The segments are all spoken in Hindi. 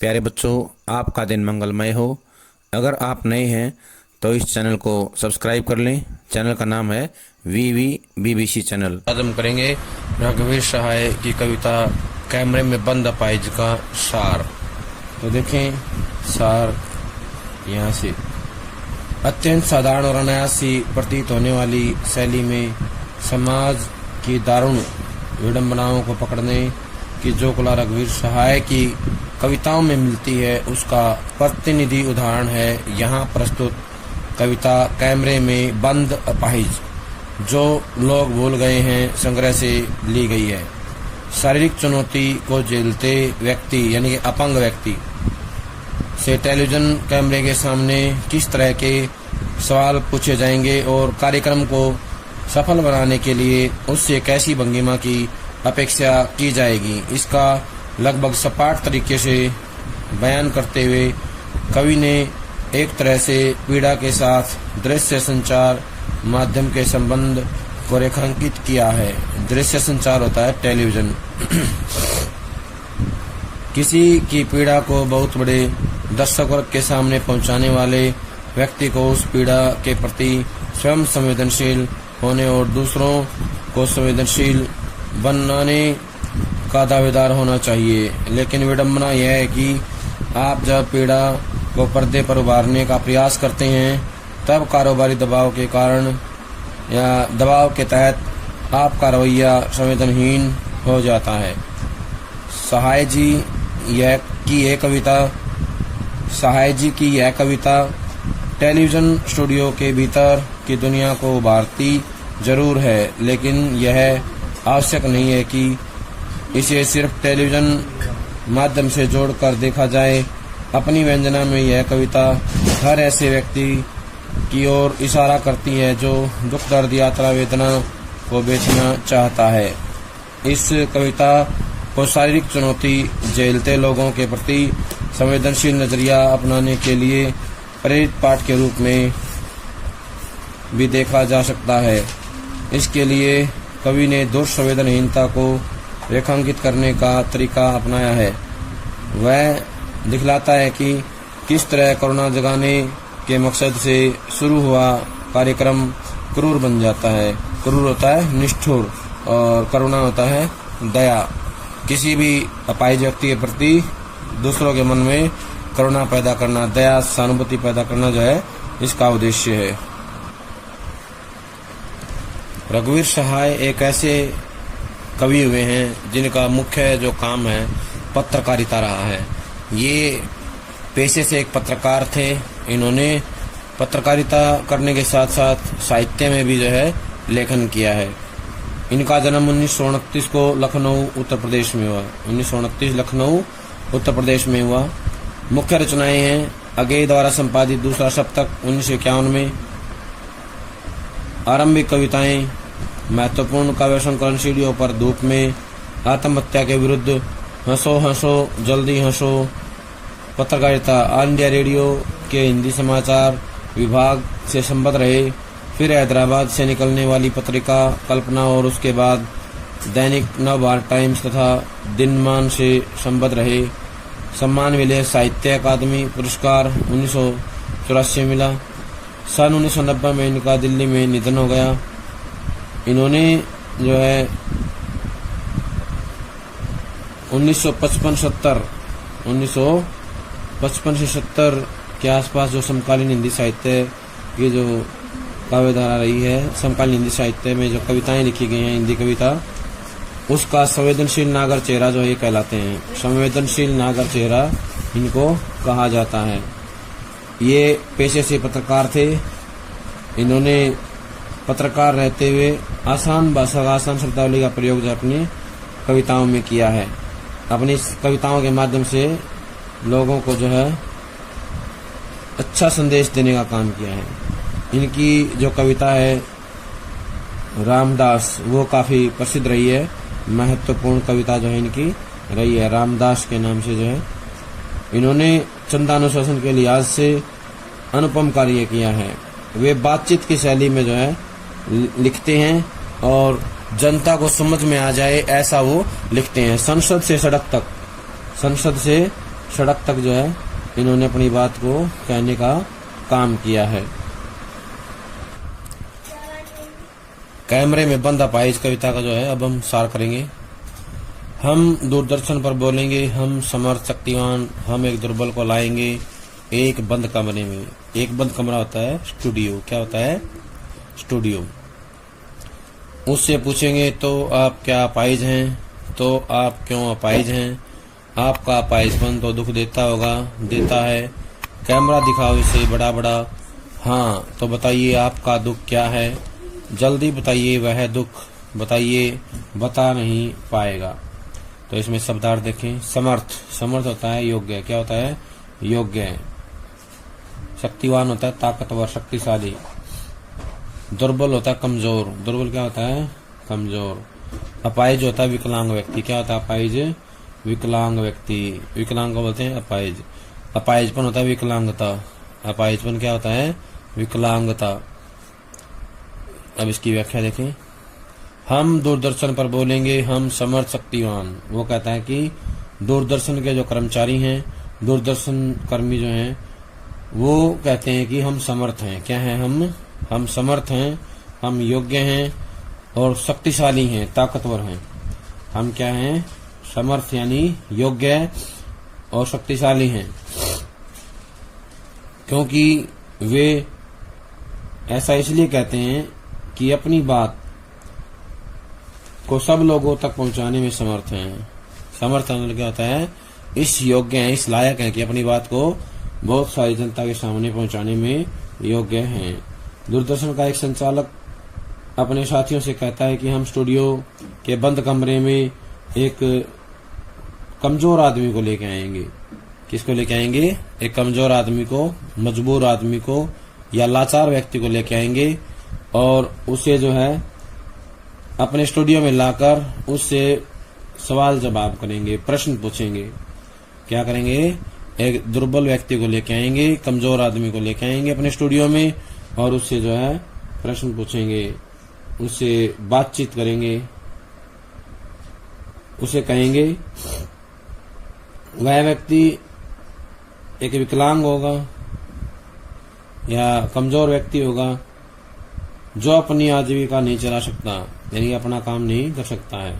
प्यारे बच्चों, आपका दिन मंगलमय हो। अगर आप नए हैं तो इस चैनल को सब्सक्राइब कर लें। चैनल का नाम है VVBBC चैनल। आज हम करेंगे रघुवीर सहाय की कविता कैमरे में बंद अपाहिज का सार। तो देखें सार यहाँ से। अत्यंत साधारण और अनायासी प्रतीत होने वाली शैली में समाज की दारुण विडंबनाओं को पकड़ने की जो कला रघुवीर सहाय की कविताओं में मिलती है, उसका प्रतिनिधि उदाहरण है यहाँ प्रस्तुत कविता कैमरे में बंद अपाहिज, जो लोग भूल गए हैं संग्रह से ली गई है। शारीरिक चुनौती को झेलते व्यक्ति यानी कि अपंग व्यक्ति से टेलीविजन कैमरे के सामने किस तरह के सवाल पूछे जाएंगे और कार्यक्रम को सफल बनाने के लिए उससे कैसी भंगिमा की अपेक्षा की जाएगी, इसका लगभग सपाट तरीके से बयान करते हुए कवि ने एक तरह से पीड़ा के साथ दृश्य संचार माध्यम के संबंध को रेखांकित किया है। दृश्य संचार होता है टेलीविजन। किसी की पीड़ा को बहुत बड़े दर्शक वर्ग के सामने पहुंचाने वाले व्यक्ति को उस पीड़ा के प्रति स्वयं संवेदनशील होने और दूसरों को संवेदनशील बनाने का दावेदार होना चाहिए। लेकिन विडंबना यह है कि आप जब पीड़ा को पर्दे पर उभारने का प्रयास करते हैं, तब कारोबारी दबाव के कारण या दबाव के तहत आपका रवैया संवेदनहीन हो जाता है। सहाय जी की यह कविता टेलीविजन स्टूडियो के भीतर की दुनिया को उभारती जरूर है, लेकिन यह आवश्यक नहीं है कि इसे सिर्फ टेलीविजन माध्यम से जोड़कर देखा जाए। अपनी व्यंजना में यह कविता हर ऐसे व्यक्ति की ओर इशारा करती है जो दुख दर्द यात्रा वेदना को बेचना चाहता है। इस कविता को शारीरिक चुनौती झेलते लोगों के प्रति संवेदनशील नजरिया अपनाने के लिए प्रेरित पाठ के रूप में भी देखा जा सकता है। इसके लिए कवि ने दुर्संवेदनहीनता को रेखांकित करने का तरीका अपनाया है। वह दिखलाता है कि किस तरह करुणा जगाने के मकसद से शुरू हुआ कार्यक्रम क्रूर बन जाता है। क्रूर होता है निष्ठुर और करुणा होता है दया। किसी भी अपाहिज व्यक्ति के प्रति दूसरों के मन में करुणा पैदा करना, दया, सहानुभूति पैदा करना जो है इसका उद्देश्य है। रघुवीर सहाय एक ऐसे कवि हुए हैं जिनका मुख्य जो काम है पत्रकारिता रहा है। ये पेशे से एक पत्रकार थे। इन्होंने पत्रकारिता करने के साथ साथ साहित्य में भी जो है लेखन किया है। इनका जन्म 1929 को लखनऊ उत्तर प्रदेश में हुआ। 1929 लखनऊ उत्तर प्रदेश में हुआ। मुख्य रचनाएं हैं अगेय द्वारा संपादित दूसरा सप्तक 1951 में, आरंभिक कविताएं, महत्वपूर्ण काव्य संकलन सीढ़ियों पर धूप में, आत्महत्या के विरुद्ध, हंसो हंसो जल्दी हंसो, पत्रकारिता, ऑल इंडिया रेडियो के हिंदी समाचार विभाग से संबद्ध रहे, फिर हैदराबाद से निकलने वाली पत्रिका कल्पना और उसके बाद दैनिक नवभारत टाइम्स तथा दिनमान से संबद्ध रहे। सम्मान मिले, साहित्य अकादमी पुरस्कार 1984 मिला। सन 1990 में इनका दिल्ली में निधन हो गया। इन्होंने जो है 1955 से 70 के आसपास जो समकालीन हिंदी साहित्य की जो काव्यधारा रही है, समकालीन हिंदी साहित्य में जो कविताएं लिखी गई हैं हिंदी कविता, उसका संवेदनशील नागर चेहरा जो ये कहलाते हैं। संवेदनशील नागर चेहरा इनको कहा जाता है। ये पेशे से पत्रकार थे। इन्होंने पत्रकार रहते हुए आसान भाषा, आसान शब्दावली का प्रयोग जो अपनी कविताओं में किया है। अपनी कविताओं के माध्यम से लोगों को जो है अच्छा संदेश देने का काम किया है। इनकी जो कविता है रामदास, वो काफी प्रसिद्ध रही है। महत्वपूर्ण कविता जो है इनकी रही है, रामदास के नाम से जो है। इन्होंने चंदानुशासन के लिहाज से अनुपम कार्य किया है। वे बातचीत की शैली में जो है लिखते हैं और जनता को समझ में आ जाए ऐसा वो लिखते हैं। संसद से सड़क तक, संसद से सड़क तक जो है इन्होंने अपनी बात को कहने का काम किया है। कैमरे में बंद अपाहिज कविता का जो है अब हम सार करेंगे। हम दूरदर्शन पर बोलेंगे, हम समर्थ शक्तिवान, हम एक दुर्बल को लाएंगे एक बंद कमरे में। एक बंद कमरा होता है स्टूडियो। क्या होता है? स्टूडियो। उससे पूछेंगे तो आप क्या अपाहिज हैं? तो आप क्यों अपाहिज हैं? आपका अपाहिजपन तो दुख देता होगा, देता है। कैमरा दिखाओ इसे बड़ा बड़ा। हाँ तो बताइए आपका दुख क्या है? जल्दी बताइए वह दुख, बताइए बता नहीं पाएगा। तो इसमें शब्दार्थ देखें। समर्थ, समर्थ होता है योग्य। क्या होता है? योग्य। शक्तिवान होता है ताकतवर, शक्तिशाली। दुर्बल होता है कमजोर। दुर्बल क्या होता है? कमजोर। अपाहिज होता है विकलांग व्यक्ति। क्या होता है अपाहिज? विकलांग व्यक्ति। विकलांग को बोलते हैं अपाहिज। अपाहिजपन होता है विकलांगता। अपाहिजपन क्या होता है? विकलांगता। अब इसकी व्याख्या देखें। हम दूरदर्शन पर बोलेंगे, हम समर्थ शक्तिवान। वो कहता है कि दूरदर्शन के जो कर्मचारी हैं, दूरदर्शन कर्मी जो हैं, वो कहते हैं कि हम समर्थ हैं। क्या हैं हम समर्थ हैं, हम योग्य हैं और शक्तिशाली हैं, ताकतवर हैं। हम क्या हैं? समर्थ यानी योग्य और शक्तिशाली हैं, क्योंकि वे ऐसा इसलिए कहते हैं कि अपनी बात को सब लोगों तक पहुंचाने में समर्थ हैं। समर्थ मतलब क्या होता है? इस योग्य हैं, इस लायक हैं कि अपनी बात को बहुत सारी जनता के सामने पहुंचाने में योग्य हैं। दूरदर्शन का एक संचालक अपने साथियों से कहता है कि हम स्टूडियो के बंद कमरे में एक कमजोर आदमी को लेके आएंगे। किसको लेके आएंगे? एक कमजोर आदमी को, मजबूर आदमी को या लाचार व्यक्ति को लेके आएंगे और उसे जो है अपने स्टूडियो में लाकर उससे सवाल जवाब करेंगे, प्रश्न पूछेंगे। क्या करेंगे? एक दुर्बल व्यक्ति को लेके आएंगे, कमजोर आदमी को लेके आएंगे अपने स्टूडियो में और उससे जो है प्रश्न पूछेंगे, उससे बातचीत करेंगे, उसे कहेंगे। वह व्यक्ति एक विकलांग होगा या कमजोर व्यक्ति होगा जो अपनी आजीविका नहीं चला सकता, यानी अपना काम नहीं कर सकता है।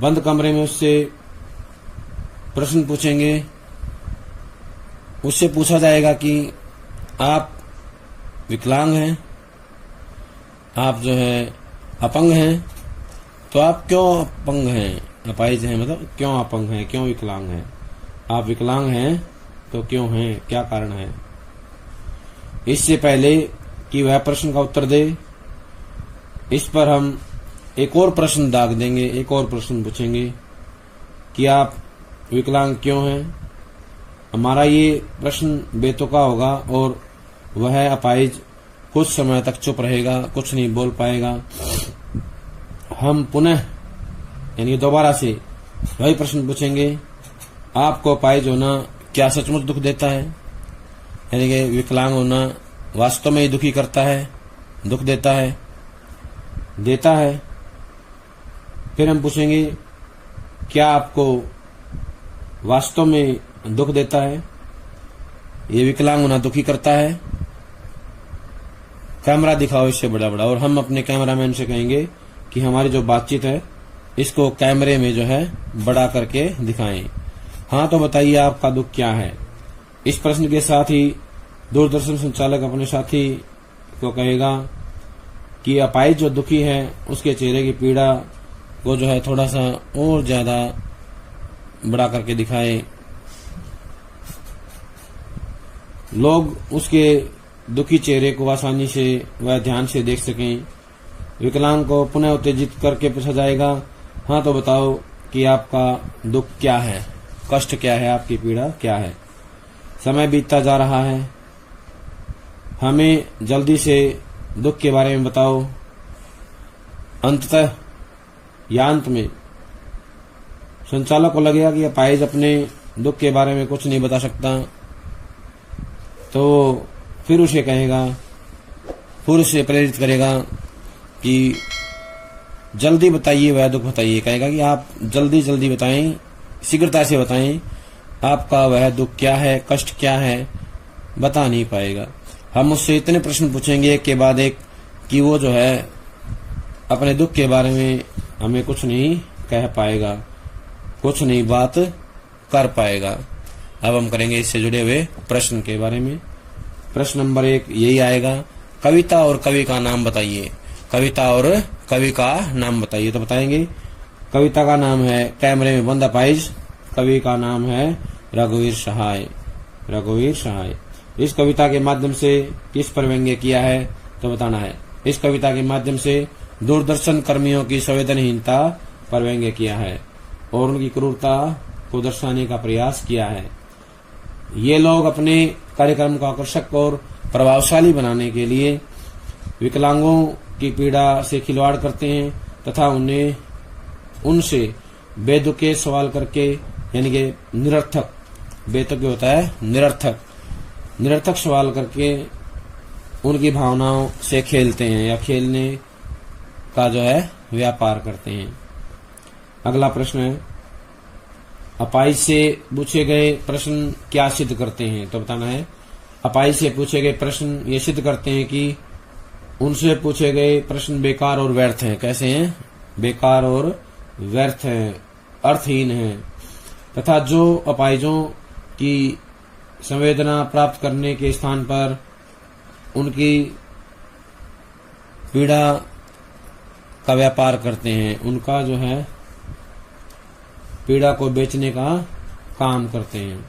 बंद कमरे में उससे प्रश्न पूछेंगे। उससे पूछा जाएगा कि आप विकलांग हैं, आप जो है अपंग हैं, तो आप क्यों अपंग हैं? अपाहिज हैं मतलब क्यों अपंग हैं, क्यों विकलांग हैं? आप विकलांग हैं तो क्यों हैं, क्या कारण है? इससे पहले कि वह प्रश्न का उत्तर दे, इस पर हम एक और प्रश्न दाग देंगे, एक और प्रश्न पूछेंगे कि आप विकलांग क्यों हैं। हमारा ये प्रश्न बेतुका होगा और वह अपाहिज कुछ समय तक चुप रहेगा, कुछ नहीं बोल पाएगा। हम पुनः यानी दोबारा से वही प्रश्न पूछेंगे, आपको अपाहिज होना क्या सचमुच दुख देता है? यानी कि विकलांग होना वास्तव में ही दुखी करता है, दुख देता है, देता है। फिर हम पूछेंगे, क्या आपको वास्तव में दुख देता है? ये विकलांग होना दुखी करता है? कैमरा दिखाओ इससे बड़ा बड़ा। और हम अपने कैमरामैन से कहेंगे कि हमारी जो बातचीत है इसको कैमरे में जो है बड़ा करके दिखाएं। हाँ तो बताइए आपका दुख क्या है? इस प्रश्न के साथ ही दूरदर्शन संचालक अपने साथी को कहेगा कि अपाहिज जो दुखी है उसके चेहरे की पीड़ा को जो है थोड़ा सा और ज्यादा बड़ा करके दिखाए, लोग उसके दुखी चेहरे को आसानी से व ध्यान से देख सकें। विकलांग को पुनः उत्तेजित करके पूछा जाएगा, हाँ तो बताओ कि आपका दुख क्या है, कष्ट क्या है, आपकी पीड़ा क्या है? समय बीतता जा रहा है, हमें जल्दी से दुख के बारे में बताओ। अंततः या अंत में संचालक को लगेगा कि अपाहिज अपने दुख के बारे में कुछ नहीं बता सकता, तो फिर उसे कहेगा, फिर उसे प्रेरित करेगा कि जल्दी बताइए वह दुख बताइए। कहेगा कि आप जल्दी जल्दी बताएं, शीघ्रता से बताएं आपका वह दुख क्या है, कष्ट क्या है, बता नहीं पाएगा। हम उससे इतने प्रश्न पूछेंगे एक के बाद एक कि वो जो है अपने दुख के बारे में हमें कुछ नहीं कह पाएगा, कुछ नहीं बात कर पाएगा। अब हम करेंगे इससे जुड़े हुए प्रश्न के बारे में। प्रश्न नंबर 1 यही आएगा, कविता और कवि का नाम बताइए। कविता और कवि का नाम बताइए। तो बताएंगे, कविता का नाम है कैमरे में बंद अपाहिज, कवि का नाम है रघुवीर सहाय। रघुवीर सहाय। इस कविता के माध्यम से किस पर व्यंग्य किया है तो बताना है। इस कविता के माध्यम से दूरदर्शन कर्मियों की संवेदनहीनता पर व्यंग्य किया है और उनकी क्रूरता को दर्शाने का प्रयास किया है। ये लोग अपने कार्यक्रम को आकर्षक और प्रभावशाली बनाने के लिए विकलांगों की पीड़ा से खिलवाड़ करते हैं तथा उनसे बेतुके सवाल करके, यानी कि निरर्थक, बेतुके होता है निरर्थक सवाल करके उनकी भावनाओं से खेलते हैं या खेलने का जो है व्यापार करते हैं। अगला प्रश्न है, अपाहिज से पूछे गए प्रश्न क्या सिद्ध करते हैं तो बताना है। अपाहिज से पूछे गए प्रश्न ये सिद्ध करते हैं कि उनसे पूछे गए प्रश्न बेकार और व्यर्थ हैं। कैसे हैं? बेकार और व्यर्थ हैं, अर्थहीन हैं तथा जो अपाहिजों की संवेदना प्राप्त करने के स्थान पर उनकी पीड़ा का व्यापार करते हैं, उनका जो है पीड़ा को बेचने का काम करते हैं।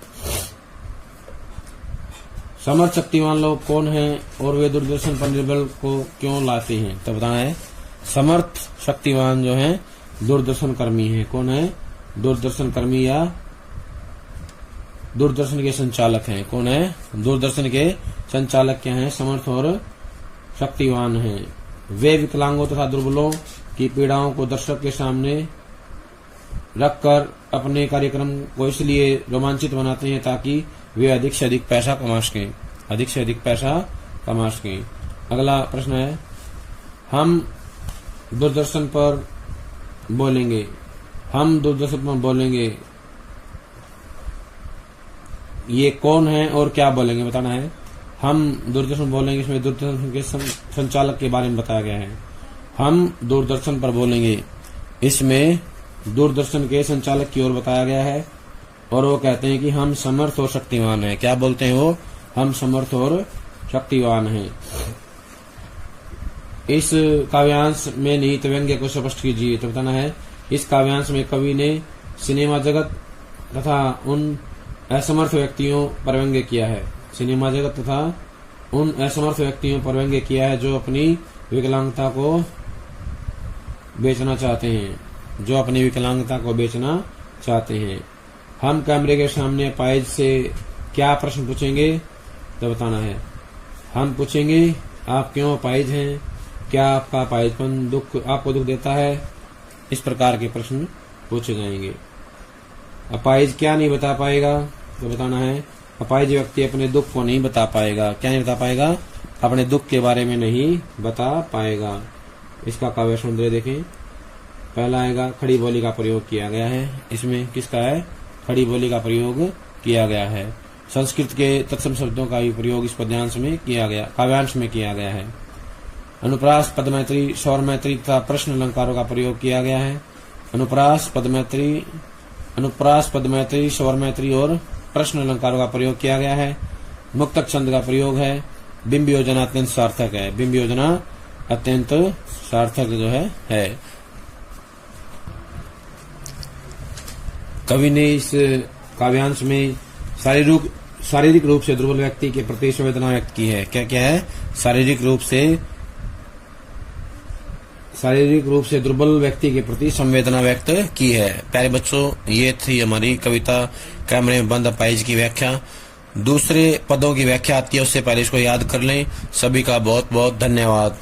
समर्थ शक्तिवान लोग कौन हैं और वे दूरदर्शन पर निर्बल को क्यों लाते हैं तो बताना है। समर्थ शक्तिवान जो है दूरदर्शन कर्मी है। कौन है? दूरदर्शन कर्मी या दूरदर्शन के संचालक हैं। कौन है? दूरदर्शन के संचालक क्या हैं? समर्थ और शक्तिवान हैं। वे विकलांगों तथा दुर्बलों की पीड़ाओं को दर्शक के सामने रखकर अपने कार्यक्रम को इसलिए रोमांचित बनाते हैं ताकि वे अधिक से अधिक पैसा कमा सकें, अधिक से अधिक पैसा कमा सकें। अगला प्रश्न है, हम दूरदर्शन पर बोलेंगे। हम दूरदर्शन पर बोलेंगे, ये कौन है और क्या बोलेंगे बताना है। हम दूरदर्शन बोलेंगे, इसमें दूरदर्शन के संचालक के बारे में बताया गया है। हम दूरदर्शन पर बोलेंगे, इसमें दूरदर्शन के संचालक की ओर बताया गया है और वो कहते हैं कि हम समर्थ और शक्तिवान हैं। क्या बोलते हैं वो? हम समर्थ और शक्तिवान हैं। इस काव्यांश में निहित व्यंग्य को स्पष्ट कीजिए तो बताना है। इस काव्यांश में कवि ने सिनेमा जगत तथा उन असमर्थ व्यक्तियों पर व्यंग्य किया है। सिनेमा जगत तथा उन असमर्थ व्यक्तियों पर व्यंग्य किया है जो अपनी विकलांगता को बेचना चाहते हैं, जो अपनी विकलांगता को बेचना चाहते हैं। हम कैमरे के सामने अपाहिज से क्या प्रश्न पूछेंगे तो बताना है। हम पूछेंगे, आप क्यों अपाहिज हैं? क्या आपका अपाहिजपन आपको दुख देता है? इस प्रकार के प्रश्न पूछे जाएंगे। अपाहिज क्या नहीं बता पाएगा तो बताना है। अपाहिज व्यक्ति अपने दुख को नहीं बता पाएगा। क्या नहीं बता पाएगा? अपने दुख के बारे में नहीं बता पाएगा। इसका काव्य सौंदर्य देखें। पहला आएगा, खड़ी बोली का प्रयोग किया गया है। इसमें किसका है? खड़ी बोली का प्रयोग किया गया है। संस्कृत के तत्सम शब्दों का भी प्रयोग इस पद्यांश में किया गया, काव्यांश में किया गया है। अनुप्रास, पदमैत्री, स्वरमैत्री तथा प्रश्न अलंकारों का प्रयोग किया गया है। अनुप्रास, पदमैत्री, स्वरमैत्री और प्रश्न अलंकारों का प्रयोग किया गया है। मुक्तक छंद का प्रयोग है। बिंब योजना अत्यंत सार्थक है। बिंब योजना अत्यंत सार्थक जो है। कवि ने इस काव्यांश में शारीरिक रूप से दुर्बल व्यक्ति के प्रति संवेदना व्यक्त की है। क्या क्या है? शारीरिक रूप से दुर्बल व्यक्ति के प्रति संवेदना व्यक्त की है। प्यारे बच्चों, ये थी हमारी कविता कैमरे में बंद अपाहिज की व्याख्या। दूसरे पदों की व्याख्या आती है, उससे पहले इसको याद कर लें। सभी का बहुत बहुत धन्यवाद।